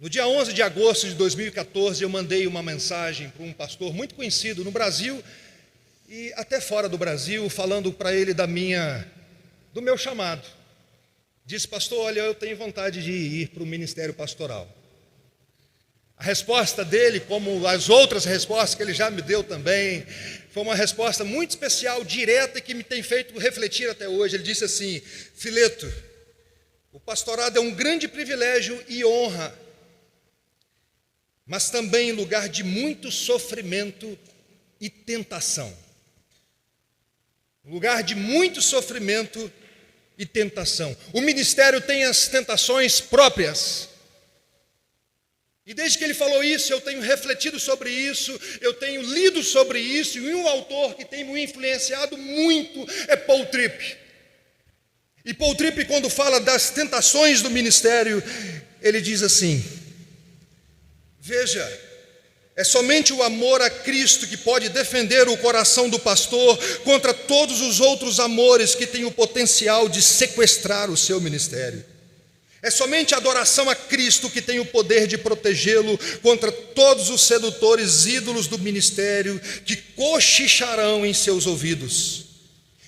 No dia 11 de agosto de 2014, eu mandei uma mensagem para um pastor muito conhecido no Brasil e até fora do Brasil, falando para ele do meu chamado. Disse: pastor, olha, eu tenho vontade de ir para o ministério pastoral. A resposta dele, como as outras respostas que ele já me deu também, foi uma resposta muito especial, direta, e que me tem feito refletir até hoje. Ele disse assim: Fileto, o pastorado é um grande privilégio e honra, mas também lugar de muito sofrimento e tentação. Lugar de muito sofrimento e tentação. O ministério tem as tentações próprias. E desde que ele falou isso, eu tenho refletido sobre isso, eu tenho lido sobre isso, e um autor que tem me influenciado muito é Paul Tripp. E Paul Tripp, quando fala das tentações do ministério, ele diz assim: veja, é somente o amor a Cristo que pode defender o coração do pastor contra todos os outros amores que têm o potencial de sequestrar o seu ministério. É somente a adoração a Cristo que tem o poder de protegê-lo contra todos os sedutores ídolos do ministério que cochicharão em seus ouvidos.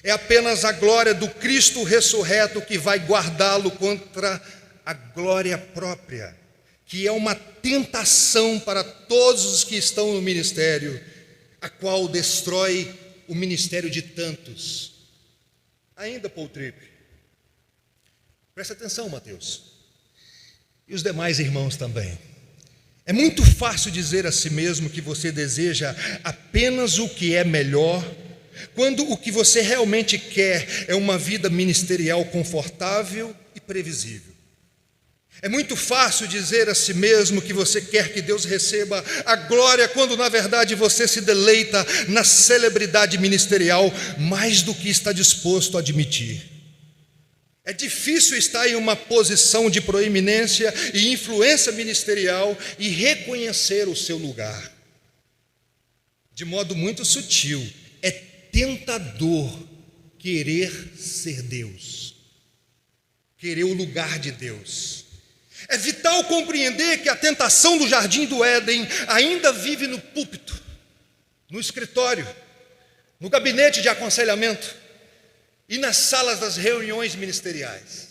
É apenas a glória do Cristo ressurreto que vai guardá-lo contra a glória própria, que é uma tentação para todos os que estão no ministério, a qual destrói o ministério de tantos. Ainda Paul Tripp. Presta atenção, Mateus, e os demais irmãos também. É muito fácil dizer a si mesmo que você deseja apenas o que é melhor, quando o que você realmente quer é uma vida ministerial confortável e previsível. É muito fácil dizer a si mesmo que você quer que Deus receba a glória, quando na verdade você se deleita na celebridade ministerial mais do que está disposto a admitir. É difícil estar em uma posição de proeminência e influência ministerial e reconhecer o seu lugar. De modo muito sutil, é tentador querer ser Deus, querer o lugar de Deus. É vital compreender que a tentação do jardim do Éden ainda vive no púlpito, no escritório, no gabinete de aconselhamento e nas salas das reuniões ministeriais.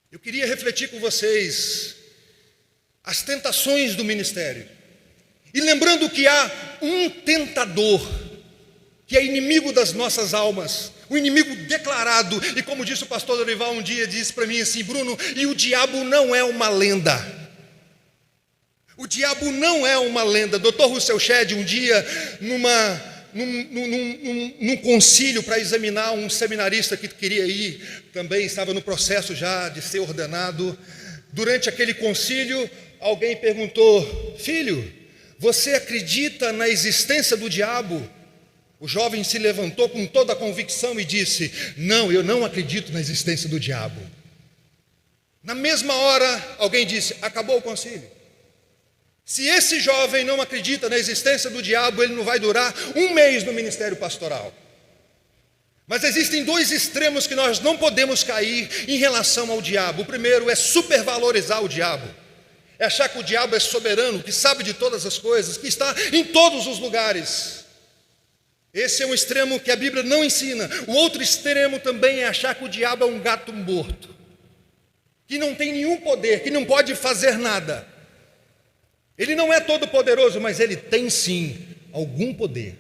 Eu queria refletir com vocês as tentações do ministério, e lembrando que há um tentador, que é inimigo das nossas almas, o inimigo declarado, e como disse o pastor Dorival um dia, disse para mim assim: Bruno, e o diabo não é uma lenda. O diabo não é uma lenda. Dr. Russell Shedd, um dia, num concílio para examinar um seminarista que queria ir, também estava no processo já de ser ordenado. Durante aquele concílio, alguém perguntou: filho, você acredita na existência do diabo? O jovem se levantou com toda a convicção e disse: não, eu não acredito na existência do diabo. Na mesma hora, alguém disse: acabou o concílio. Se esse jovem não acredita na existência do diabo, ele não vai durar um mês no ministério pastoral. Mas existem dois extremos que nós não podemos cair em relação ao diabo. O primeiro é supervalorizar o diabo, é achar que o diabo é soberano, que sabe de todas as coisas, que está em todos os lugares. Esse é um extremo que a Bíblia não ensina. O outro extremo também é achar que o diabo é um gato morto, que não tem nenhum poder, que não pode fazer nada. Ele não é todo poderoso, mas ele tem sim algum poder.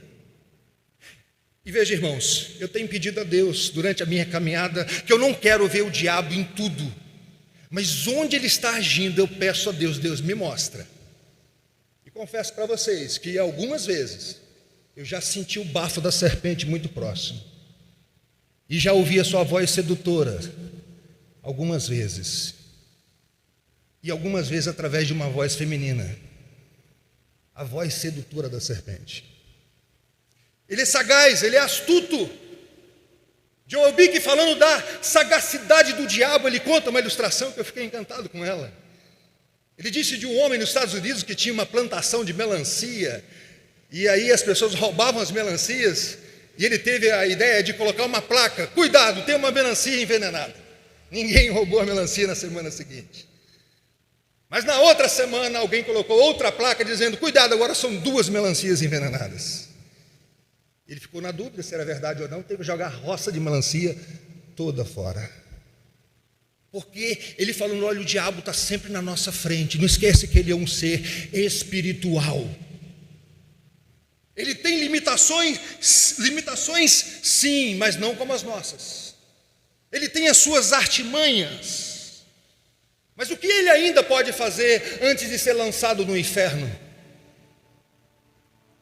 E veja, irmãos, eu tenho pedido a Deus durante a minha caminhada que eu não quero ver o diabo em tudo, mas onde ele está agindo, eu peço a Deus: Deus, me mostra. E confesso para vocês que algumas vezes eu já senti o bafo da serpente muito próximo, e já ouvi a sua voz sedutora algumas vezes, e algumas vezes através de uma voz feminina, a voz sedutora da serpente. Ele é sagaz, ele é astuto. John Obick, falando da sagacidade do diabo, ele conta uma ilustração que eu fiquei encantado com ela. Ele disse de um homem nos Estados Unidos que tinha uma plantação de melancia, e aí as pessoas roubavam as melancias, e ele teve a ideia de colocar uma placa: cuidado, tem uma melancia envenenada. Ninguém roubou a melancia na semana seguinte. Mas na outra semana alguém colocou outra placa dizendo: cuidado, agora são 2 melancias envenenadas. Ele ficou na dúvida se era verdade ou não, teve que jogar a roça de melancia toda fora. Porque ele falou: olha, o diabo está sempre na nossa frente, não esquece que ele é um ser espiritual. Ele tem limitações sim, mas não como as nossas. Ele tem as suas artimanhas. Mas o que ele ainda pode fazer antes de ser lançado no inferno?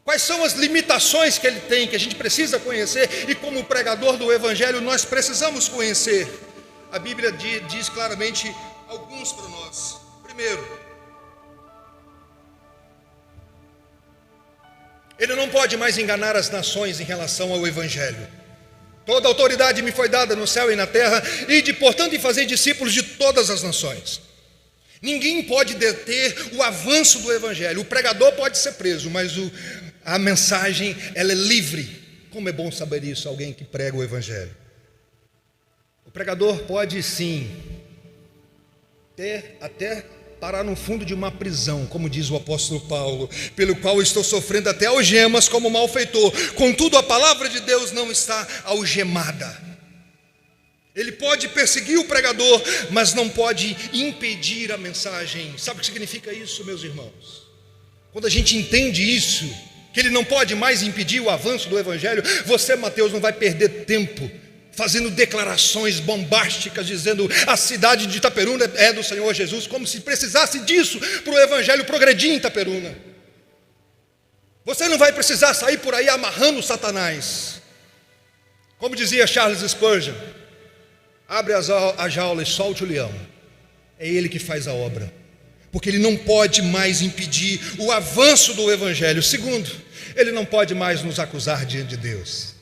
Quais são as limitações que ele tem, que a gente precisa conhecer, e como pregador do Evangelho nós precisamos conhecer? A Bíblia diz claramente alguns para nós. Primeiro, ele não pode mais enganar as nações em relação ao Evangelho. Toda autoridade me foi dada no céu e na terra, e portanto em fazer discípulos de todas as nações. Ninguém pode deter o avanço do Evangelho. O pregador pode ser preso, mas a mensagem, ela é livre. Como é bom saber isso, alguém que prega o Evangelho. O pregador pode sim até parar no fundo de uma prisão, como diz o apóstolo Paulo, pelo qual estou sofrendo até algemas como malfeitor. Contudo, a palavra de Deus não está algemada. Ele pode perseguir o pregador, mas não pode impedir a mensagem. Sabe o que significa isso, meus irmãos? Quando a gente entende isso, que ele não pode mais impedir o avanço do Evangelho, você, Mateus, não vai perder tempo fazendo declarações bombásticas, dizendo: a cidade de Itaperuna é do Senhor Jesus, como se precisasse disso para o Evangelho progredir em Itaperuna. Você não vai precisar sair por aí amarrando Satanás. Como dizia Charles Spurgeon: abre a jaula e solte o leão. É ele que faz a obra, porque ele não pode mais impedir o avanço do Evangelho. Segundo, ele não pode mais nos acusar diante de Deus.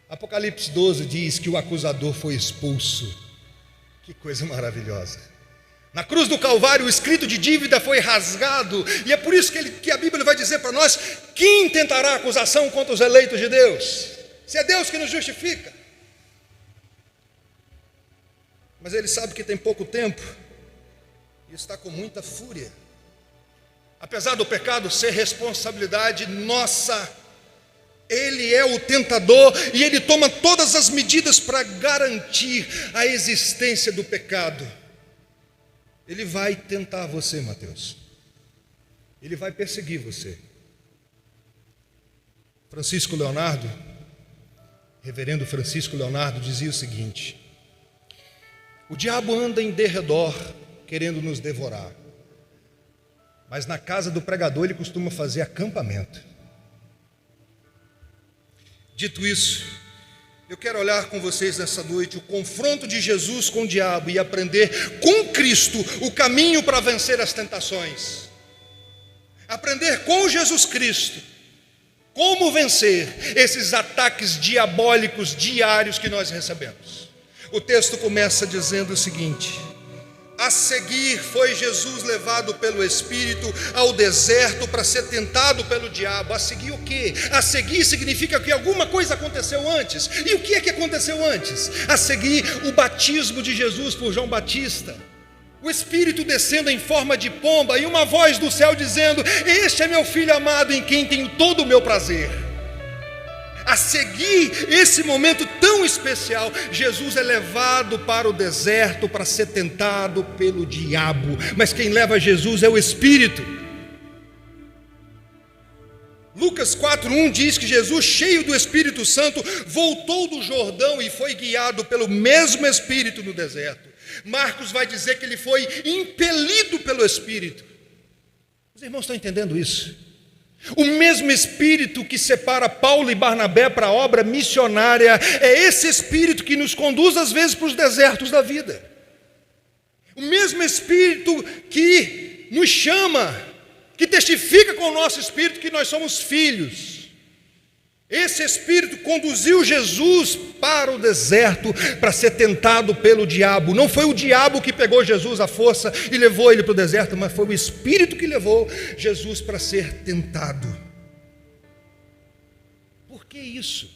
Apocalipse 12 diz que o acusador foi expulso. Que coisa maravilhosa. Na cruz do Calvário o escrito de dívida foi rasgado, e é por isso que a Bíblia vai dizer para nós: quem tentará acusação contra os eleitos de Deus? Se é Deus que nos justifica. Mas ele sabe que tem pouco tempo e está com muita fúria. Apesar do pecado ser responsabilidade nossa, ele é o tentador e ele toma todas as medidas para garantir a existência do pecado. Ele vai tentar você, Mateus. Ele vai perseguir você. Francisco Leonardo, reverendo Francisco Leonardo, dizia o seguinte: o diabo anda em derredor querendo nos devorar, mas na casa do pregador ele costuma fazer acampamento. Dito isso, eu quero olhar com vocês nessa noite o confronto de Jesus com o diabo e aprender com Cristo o caminho para vencer as tentações. Aprender com Jesus Cristo como vencer esses ataques diabólicos diários que nós recebemos. O texto começa dizendo o seguinte: a seguir foi Jesus levado pelo Espírito ao deserto para ser tentado pelo diabo. A seguir o quê? A seguir significa que alguma coisa aconteceu antes. E o que é que aconteceu antes? A seguir o batismo de Jesus por João Batista. O Espírito descendo em forma de pomba e uma voz do céu dizendo: este é meu filho amado em quem tenho todo o meu prazer. A seguir esse momento tão especial, Jesus é levado para o deserto para ser tentado pelo diabo. Mas quem leva Jesus é o Espírito. Lucas 4:1 diz que Jesus, cheio do Espírito Santo, voltou do Jordão e foi guiado pelo mesmo Espírito no deserto. Marcos vai dizer que ele foi impelido pelo Espírito. Os irmãos estão entendendo isso? O mesmo Espírito que separa Paulo e Barnabé para a obra missionária é esse Espírito que nos conduz às vezes para os desertos da vida. O mesmo Espírito que nos chama, que testifica com o nosso Espírito que nós somos filhos. Esse Espírito conduziu Jesus para o deserto para ser tentado pelo diabo. Não foi o diabo que pegou Jesus à força e levou ele para o deserto, mas foi o Espírito que levou Jesus para ser tentado. Por que isso?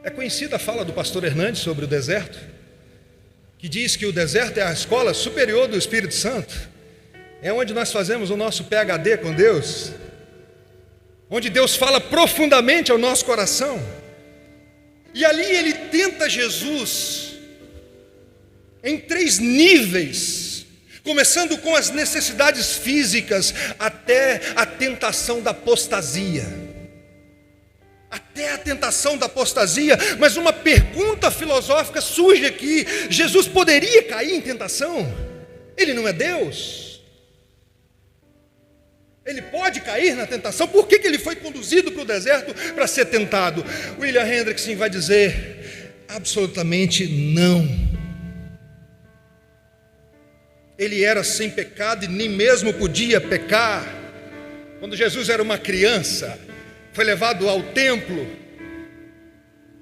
É conhecida a fala do pastor Hernandes sobre o deserto. que diz que o deserto é a escola superior do Espírito Santo, é onde nós fazemos o nosso PhD com Deus, onde Deus fala profundamente ao nosso coração. E ali ele tenta Jesus em 3 níveis, começando com as necessidades físicas até a tentação da apostasia. Até a tentação da apostasia. Mas uma pergunta filosófica surge aqui: Jesus poderia cair em tentação? Ele não é Deus? Ele pode cair na tentação? Por que ele foi conduzido para o deserto para ser tentado? William Hendrickson vai dizer: absolutamente não. Ele era sem pecado e nem mesmo podia pecar. Quando Jesus era uma criança, foi levado ao templo,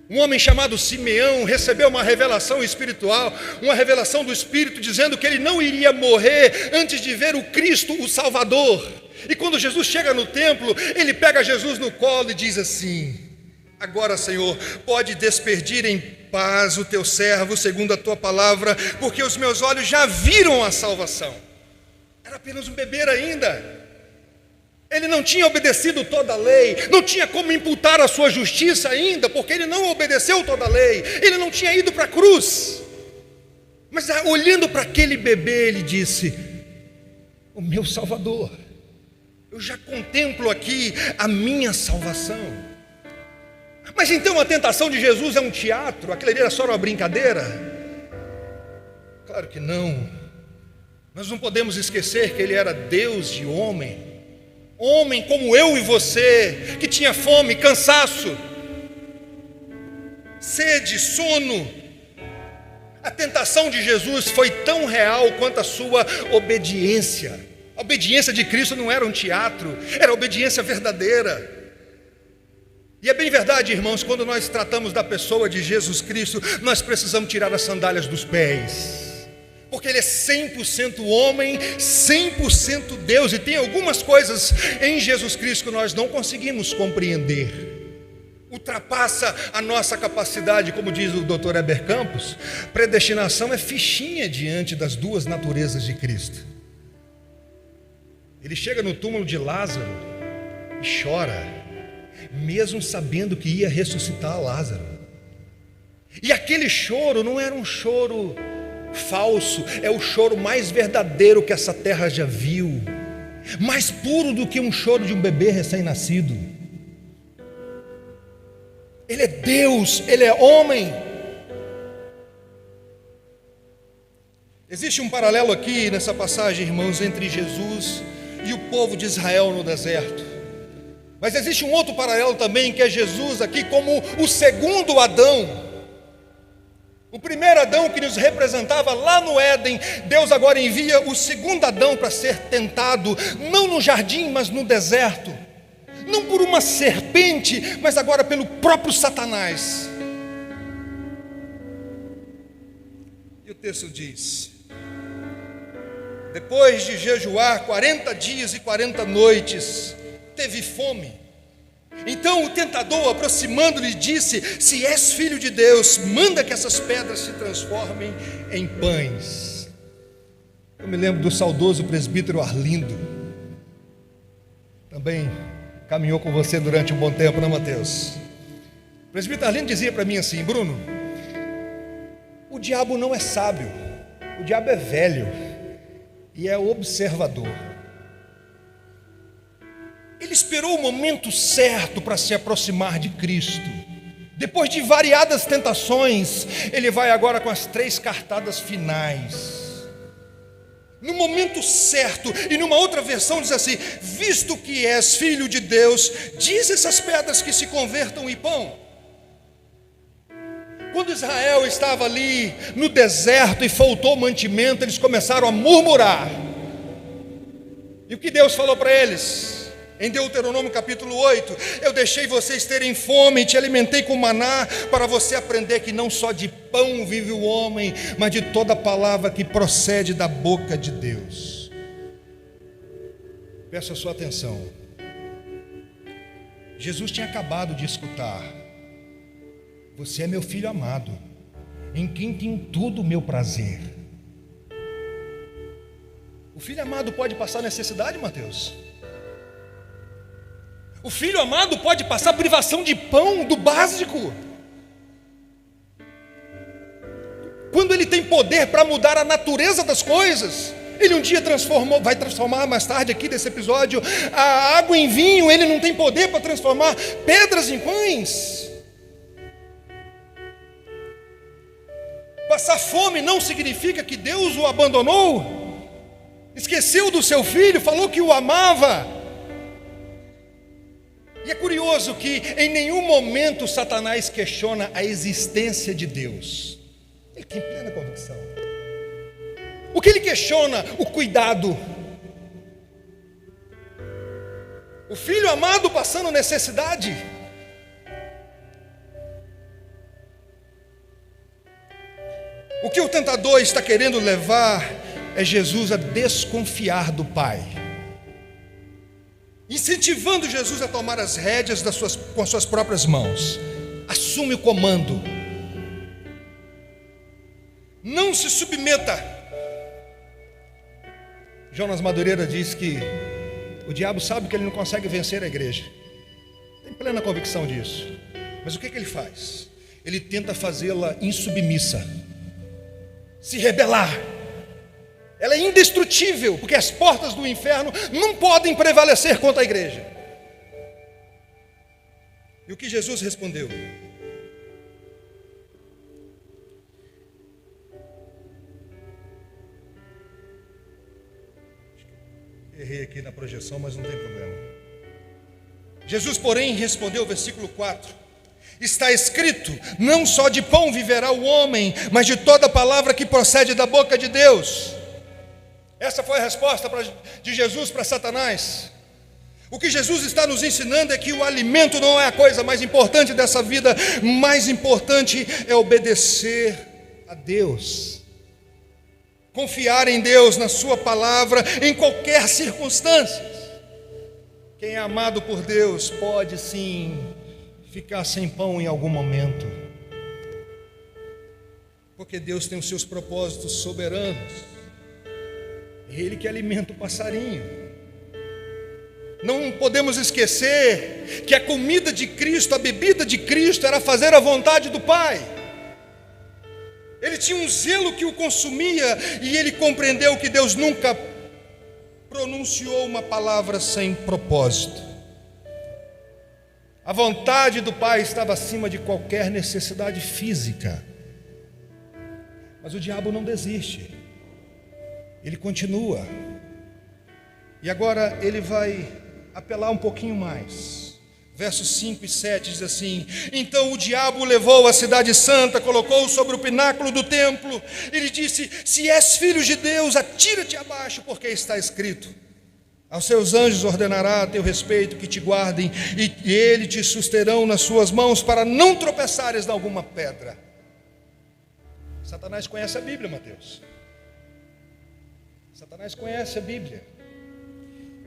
um homem chamado Simeão recebeu uma revelação espiritual, uma revelação do Espírito, dizendo que ele não iria morrer antes de ver o Cristo, o Salvador. E quando Jesus chega no templo, ele pega Jesus no colo e diz assim: agora, Senhor, pode despedir em paz o teu servo segundo a tua palavra, porque os meus olhos já viram a salvação. Era apenas um bebê ainda. Ele não tinha obedecido toda a lei, não tinha como imputar a sua justiça ainda, porque ele não obedeceu toda a lei, ele não tinha ido para a cruz. Mas olhando para aquele bebê, ele disse: o meu Salvador, eu já contemplo aqui a minha salvação. Mas então a tentação de Jesus é um teatro? Aquilo ali era só uma brincadeira? Claro que não. Nós não podemos esquecer que ele era Deus de homem. Homem como eu e você, que tinha fome, cansaço, sede, sono. A tentação de Jesus foi tão real quanto a sua obediência. A obediência de Cristo não era um teatro, era obediência verdadeira. E é bem verdade, irmãos, quando nós tratamos da pessoa de Jesus Cristo, nós precisamos tirar as sandálias dos pés, porque ele é 100% homem, 100% Deus, e tem algumas coisas em Jesus Cristo que nós não conseguimos compreender, ultrapassa a nossa capacidade. Como diz o Dr. Heber Campos, predestinação é fichinha diante das duas naturezas de Cristo. Ele chega no túmulo de Lázaro e chora, mesmo sabendo que ia ressuscitar Lázaro. E aquele choro não era um choro falso, é o choro mais verdadeiro que essa terra já viu, mais puro do que um choro de um bebê recém-nascido. Ele é Deus, ele é homem. Existe um paralelo aqui nessa passagem, irmãos, entre Jesus e o povo de Israel no deserto. Mas existe um outro paralelo também, que é Jesus aqui como o segundo Adão. O primeiro Adão que nos representava lá no Éden, Deus agora envia o segundo Adão para ser tentado, não no jardim, mas no deserto. Não por uma serpente, mas agora pelo próprio Satanás. E o texto diz: depois de jejuar 40 dias e 40 noites, teve fome. Então o tentador, aproximando-lhe, disse: se és filho de Deus, manda que essas pedras se transformem em pães. Eu me lembro do saudoso presbítero Arlindo, também caminhou com você durante um bom tempo, não, Mateus? O presbítero Arlindo dizia para mim assim: Bruno, o diabo não é sábio, o diabo é velho e é observador. Ele esperou o momento certo para se aproximar de Cristo. Depois de variadas tentações, ele vai agora com as 3 cartadas finais. No momento certo, e numa outra versão diz assim: visto que és filho de Deus, diz essas pedras que se convertam em pão. Quando Israel estava ali no deserto e faltou mantimento, eles começaram a murmurar. E o que Deus falou para eles? Em Deuteronômio capítulo 8, eu deixei vocês terem fome e te alimentei com maná, para você aprender que não só de pão vive o homem, mas de toda palavra que procede da boca de Deus. Peço a sua atenção. Jesus tinha acabado de escutar: você é meu filho amado, em quem tem tudo o meu prazer. O filho amado pode passar necessidade, Mateus? O filho amado pode passar privação de pão, do básico. Quando ele tem poder para mudar a natureza das coisas, ele um dia vai transformar mais tarde aqui desse episódio, a água em vinho. Ele não tem poder para transformar pedras em pães. Passar fome não significa que Deus o abandonou, esqueceu do seu filho, falou que o amava. E é curioso que em nenhum momento Satanás questiona a existência de Deus. Ele tem plena convicção. O que ele questiona? O cuidado. O filho amado passando necessidade. O que o tentador está querendo levar é Jesus a desconfiar do Pai, incentivando Jesus a tomar as rédeas com as suas próprias mãos. Assume o comando. Não se submeta. Jonas Madureira diz que o diabo sabe que ele não consegue vencer a igreja. Tem plena convicção disso. Mas o que ele faz? Ele tenta fazê-la insubmissa, se rebelar. Ela é indestrutível, porque as portas do inferno não podem prevalecer contra a igreja. E o que Jesus respondeu? Errei aqui na projeção, mas não tem problema. Jesus, porém, respondeu, versículo 4: está escrito, não só de pão viverá o homem, mas de toda palavra que procede da boca de Deus. Essa foi a resposta de Jesus para Satanás. O que Jesus está nos ensinando é que o alimento não é a coisa mais importante dessa vida. Mais importante é obedecer a Deus, confiar em Deus, na sua palavra, em qualquer circunstância. Quem é amado por Deus pode sim ficar sem pão em algum momento, porque Deus tem os seus propósitos soberanos. Ele que alimenta o passarinho. Não podemos esquecer que a comida de Cristo, a bebida de Cristo, era fazer a vontade do Pai. Ele tinha um zelo que o consumia, e ele compreendeu que Deus nunca pronunciou uma palavra sem propósito. A vontade do Pai estava acima de qualquer necessidade física. Mas o diabo não desiste. Ele continua. E agora ele vai apelar um pouquinho mais. Versos 5 e 7 diz assim: então o diabo o levou à cidade santa, colocou-o sobre o pináculo do templo. Ele disse: se és filho de Deus, atira-te abaixo, porque está escrito: aos seus anjos ordenará a teu respeito que te guardem, e ele te susterão nas suas mãos, para não tropeçares em alguma pedra. Satanás conhece a Bíblia, Mateus. Satanás conhece a Bíblia.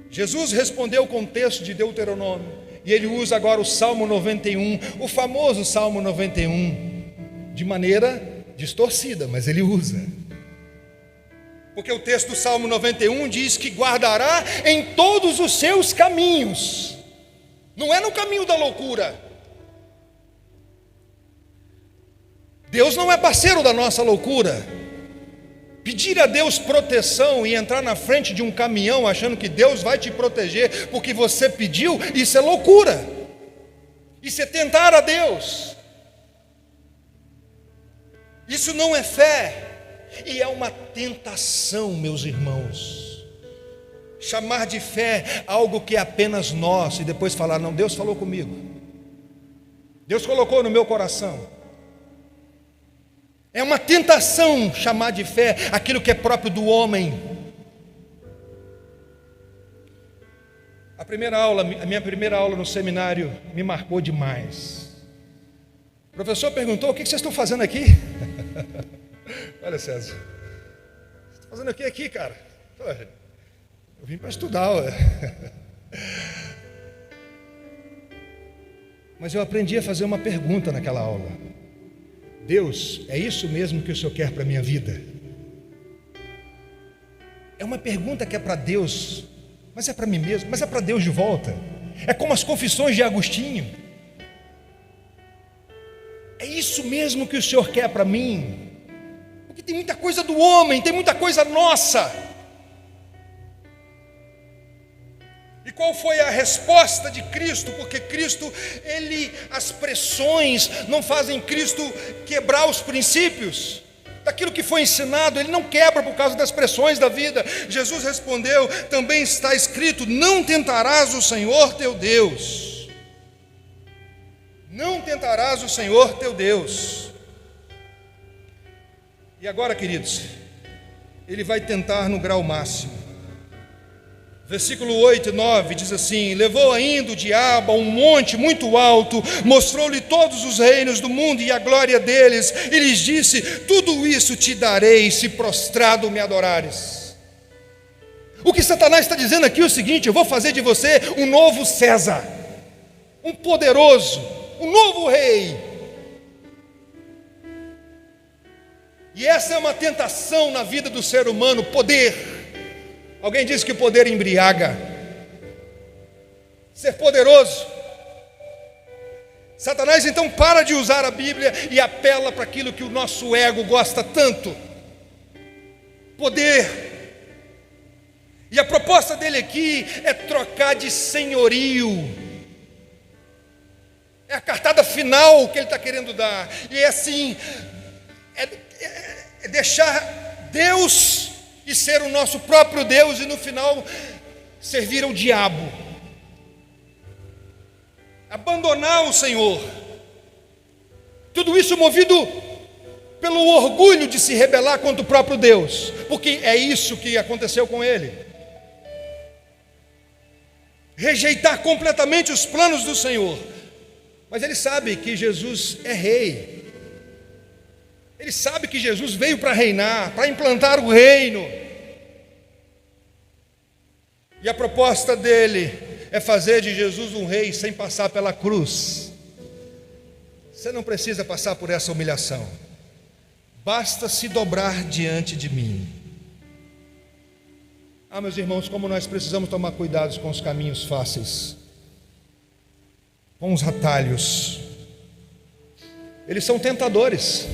Jesus respondeu com o texto de Deuteronômio, e ele usa agora o Salmo 91, o famoso Salmo 91, de maneira distorcida, mas ele usa. Porque o texto do Salmo 91 diz que guardará em todos os seus caminhos. Não é no caminho da loucura. Deus não é parceiro da nossa loucura. Pedir a Deus proteção e entrar na frente de um caminhão achando que Deus vai te proteger porque você pediu, isso é loucura. Isso é tentar a Deus. Isso não é fé. E é uma tentação, meus irmãos. Chamar de fé algo que é apenas nós e depois falar: não, Deus falou comigo, Deus colocou no meu coração. É uma tentação chamar de fé aquilo que é próprio do homem. A minha primeira aula no seminário me marcou demais. O professor perguntou: o que vocês estão fazendo aqui? Olha, César, você está fazendo o que aqui, cara? Eu vim para estudar, ué. Mas eu aprendi a fazer uma pergunta naquela aula. Deus, é isso mesmo que o Senhor quer para a minha vida? É uma pergunta que é para Deus, mas é para mim mesmo, mas é para Deus de volta. É como as confissões de Agostinho. É isso mesmo que o Senhor quer para mim? Porque tem muita coisa do homem, tem muita coisa nossa. E qual foi a resposta de Cristo? Porque Cristo, as pressões não fazem Cristo quebrar os princípios daquilo que foi ensinado. Ele não quebra por causa das pressões da vida. Jesus respondeu: também está escrito: não tentarás o Senhor teu Deus. Não tentarás o Senhor teu Deus. E agora, queridos, ele vai tentar no grau máximo. Versículo 8 e 9 diz assim: levou ainda o diabo a um monte muito alto, mostrou-lhe todos os reinos do mundo e a glória deles, e lhes disse: tudo isso te darei, se prostrado me adorares. O que Satanás está dizendo aqui é o seguinte: eu vou fazer de você um novo César, um poderoso, um novo rei. E essa é uma tentação na vida do ser humano: poder. Alguém disse que o poder embriaga. Ser poderoso. Satanás então para de usar a Bíblia e apela para aquilo que o nosso ego gosta tanto: poder. E a proposta dele aqui é trocar de senhorio. É a cartada final que ele está querendo dar. E é assim, é deixar Deus e ser o nosso próprio Deus, e no final servir ao diabo, abandonar o Senhor. Tudo isso movido pelo orgulho de se rebelar contra o próprio Deus, porque é isso que aconteceu com ele. Rejeitar completamente os planos do Senhor. Mas ele sabe que Jesus é rei. Ele sabe que Jesus veio para reinar, para implantar o reino. E a proposta dele é fazer de Jesus um rei sem passar pela cruz. Você não precisa passar por essa humilhação. Basta se dobrar diante de mim. Ah, meus irmãos, como nós precisamos tomar cuidado com os caminhos fáceis, com os atalhos. Eles são tentadores.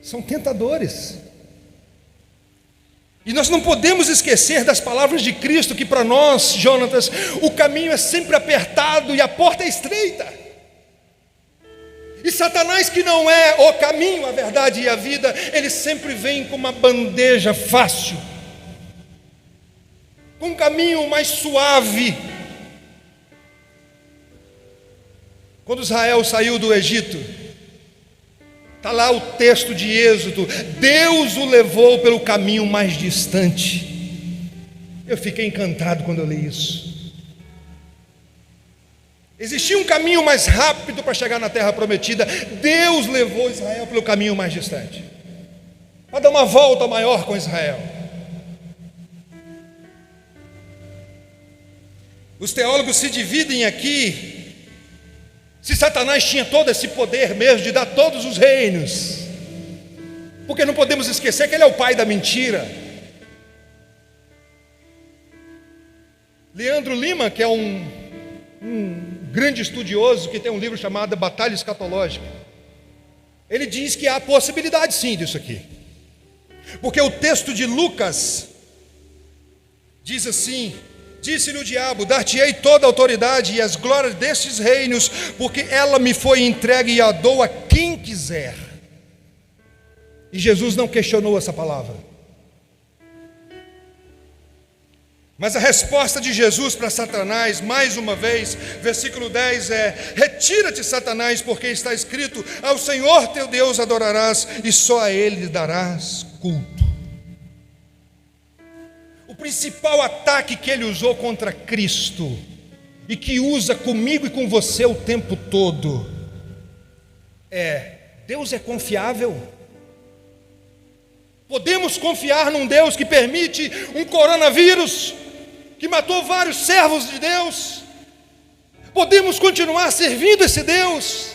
São tentadores. E nós não podemos esquecer das palavras de Cristo, que para nós, Jonatas, o caminho é sempre apertado e a porta é estreita. E Satanás, que não é o caminho, a verdade e a vida, ele sempre vem com uma bandeja fácil, com um caminho mais suave. Quando Israel saiu do Egito, está lá o texto de Êxodo: Deus o levou pelo caminho mais distante. Eu fiquei encantado quando eu li isso. Existia um caminho mais rápido para chegar na terra prometida. Deus levou Israel pelo caminho mais distante, para dar uma volta maior com Israel. Os teólogos se dividem aqui se Satanás tinha todo esse poder mesmo de dar todos os reinos, porque não podemos esquecer que ele é o pai da mentira. Leandro Lima, que é um grande estudioso, que tem um livro chamado Batalha Escatológica, ele diz que há possibilidade sim disso aqui, porque o texto de Lucas diz assim: disse-lhe o diabo: dar-te-ei toda a autoridade e as glórias destes reinos, porque ela me foi entregue e a dou a quem quiser. E Jesus não questionou essa palavra. Mas a resposta de Jesus para Satanás, mais uma vez, versículo 10 é: retira-te, Satanás, porque está escrito: ao Senhor teu Deus adorarás e só a Ele darás culto. O principal ataque que ele usou contra Cristo, e que usa comigo e com você o tempo todo, é: Deus é confiável? Podemos confiar num Deus que permite um coronavírus que matou vários servos de Deus? Podemos continuar servindo esse Deus?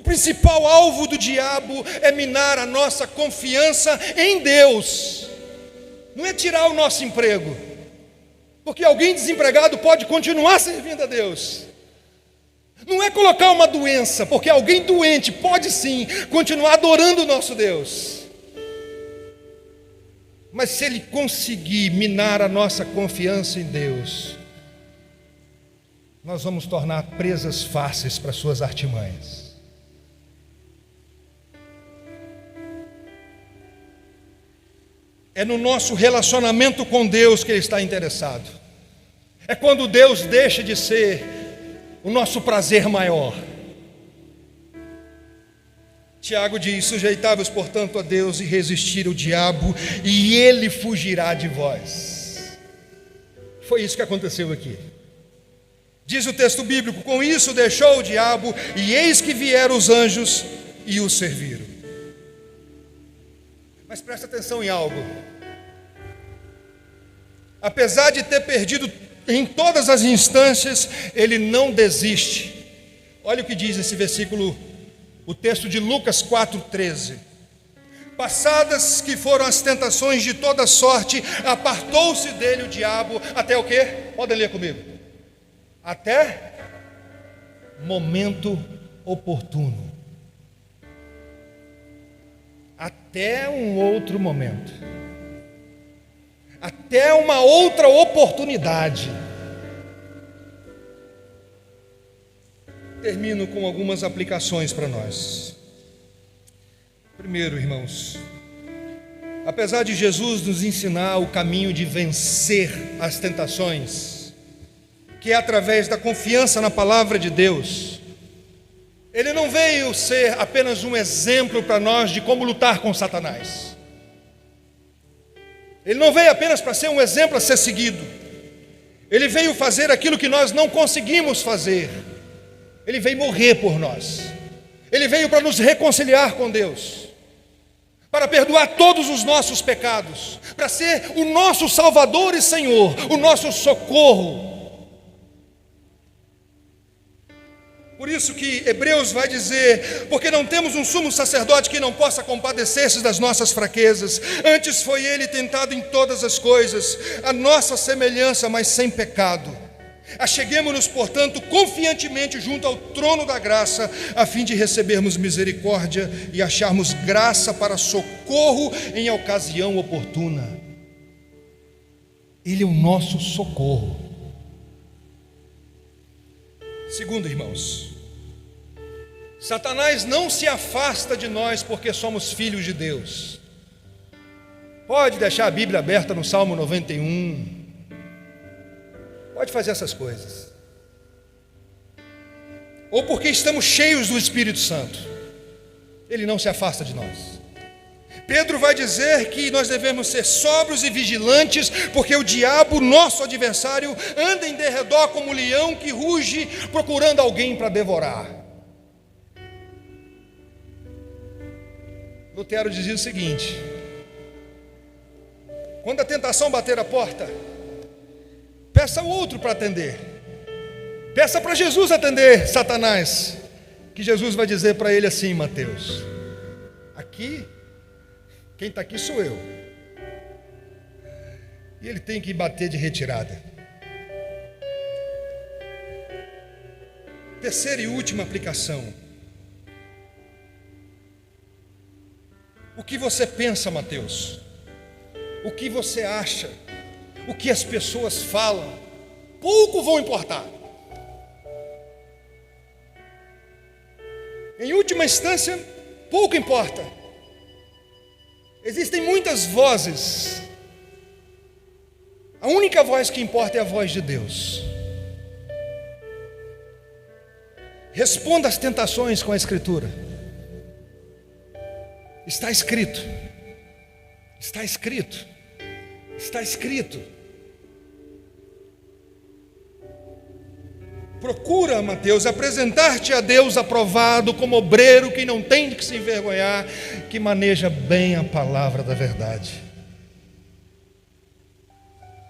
O principal alvo do diabo é minar a nossa confiança em Deus. Não é tirar o nosso emprego, porque alguém desempregado pode continuar servindo a Deus. Não é colocar uma doença, porque alguém doente pode sim continuar adorando o nosso Deus. Mas se ele conseguir minar a nossa confiança em Deus, nós vamos tornar presas fáceis para suas artimanhas. É no nosso relacionamento com Deus que Ele está interessado. É quando Deus deixa de ser o nosso prazer maior. Tiago diz: sujeitai-vos, portanto, a Deus e resistir ao diabo, e ele fugirá de vós. Foi isso que aconteceu aqui. Diz o texto bíblico: com isso deixou o diabo, e eis que vieram os anjos e o serviram. Mas presta atenção em algo. Apesar de ter perdido em todas as instâncias, ele não desiste. Olha o que diz esse versículo, o texto de Lucas 4,13. Passadas que foram as tentações de toda sorte, apartou-se dele o diabo, até o quê? Podem ler comigo. Até momento oportuno. Até um outro momento, até uma outra oportunidade. Termino com algumas aplicações para nós. Primeiro, irmãos, apesar de Jesus nos ensinar o caminho de vencer as tentações, que é através da confiança na palavra de Deus, Ele não veio ser apenas um exemplo para nós de como lutar com Satanás. Ele não veio apenas para ser um exemplo a ser seguido. Ele veio fazer aquilo que nós não conseguimos fazer. Ele veio morrer por nós. Ele veio para nos reconciliar com Deus, para perdoar todos os nossos pecados, para ser o nosso Salvador e Senhor, o nosso socorro. Por isso que Hebreus vai dizer: porque não temos um sumo sacerdote que não possa compadecer-se das nossas fraquezas, antes foi ele tentado em todas as coisas, a nossa semelhança, mas sem pecado. Acheguemo-nos, portanto, confiantemente junto ao trono da graça, a fim de recebermos misericórdia e acharmos graça para socorro em ocasião oportuna. Ele é o nosso socorro. Segundo, irmãos, Satanás não se afasta de nós porque somos filhos de Deus. Pode deixar a Bíblia aberta no Salmo 91. Pode fazer essas coisas. Ou porque estamos cheios do Espírito Santo. Ele não se afasta de nós. Pedro vai dizer que nós devemos ser sóbrios e vigilantes, porque o diabo, nosso adversário, anda em derredor como um leão que ruge, procurando alguém para devorar. Lutero dizia o seguinte: quando a tentação bater a porta, peça ao outro para atender. Peça para Jesus atender Satanás, que Jesus vai dizer para ele assim: Mateus, aqui, quem está aqui sou eu. E ele tem que bater de retirada. Terceira e última aplicação. O que você pensa, Mateus? O que você acha? O que as pessoas falam? Pouco vão importar. Em última instância, pouco importa. Existem muitas vozes. A única voz que importa é a voz de Deus. Responda às tentações com a Escritura. Está escrito. Está escrito. Está escrito. Procura, Mateus, apresentar-te a Deus aprovado como obreiro que não tem de que se envergonhar, que maneja bem a palavra da verdade.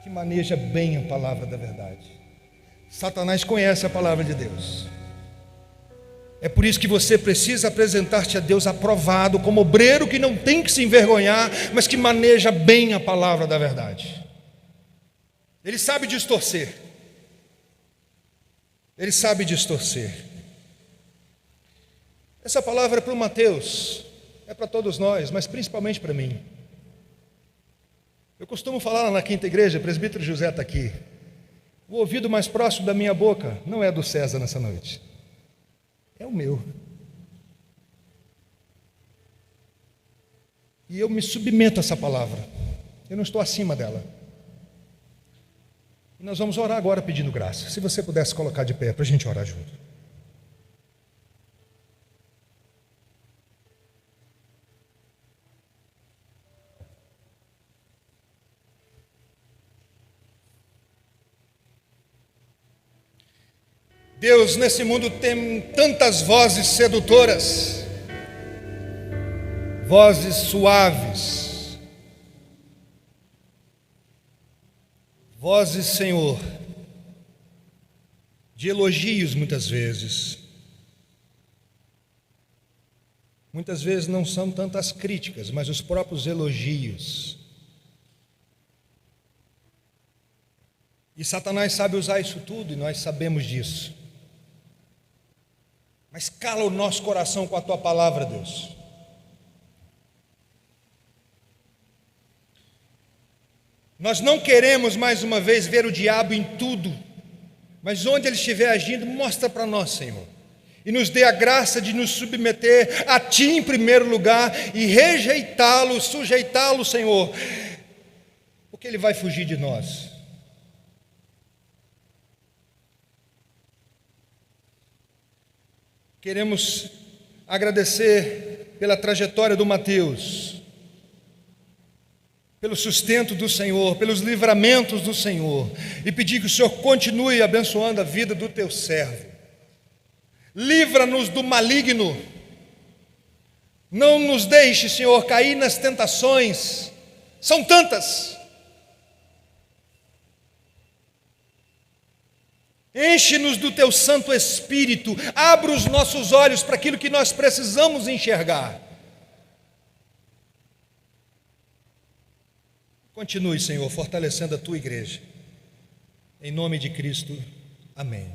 Que maneja bem a palavra da verdade. Satanás conhece a palavra de Deus. É por isso que você precisa apresentar-te a Deus aprovado, como obreiro que não tem que se envergonhar, mas que maneja bem a palavra da verdade. Ele sabe distorcer. Ele sabe distorcer. Essa palavra é para o Mateus, é para todos nós, mas principalmente para mim. Eu costumo falar lá na quinta igreja, o presbítero José está aqui. O ouvido mais próximo da minha boca não é do César nessa noite. É o meu. E eu me submeto a essa palavra. Eu não estou acima dela. E nós vamos orar agora pedindo graça. Se você pudesse colocar de pé para a gente orar junto. Deus, nesse mundo tem tantas vozes sedutoras, vozes suaves, vozes, Senhor, de elogios muitas vezes não são tantas críticas, mas os próprios elogios. E Satanás sabe usar isso tudo e nós sabemos disso. Mas cala o nosso coração com a Tua palavra, Deus. Nós não queremos mais uma vez ver o diabo em tudo, mas onde ele estiver agindo, mostra para nós, Senhor. E nos dê a graça de nos submeter a Ti em primeiro lugar e rejeitá-lo, sujeitá-lo, Senhor, porque ele vai fugir de nós. Queremos agradecer pela trajetória do Mateus, pelo sustento do Senhor, pelos livramentos do Senhor, e pedir que o Senhor continue abençoando a vida do Teu servo. Livra-nos do maligno. Não nos deixe, Senhor, cair nas tentações. São tantas. Enche-nos do Teu Santo Espírito. Abra os nossos olhos para aquilo que nós precisamos enxergar. Continue, Senhor, fortalecendo a Tua igreja. Em nome de Cristo, amém.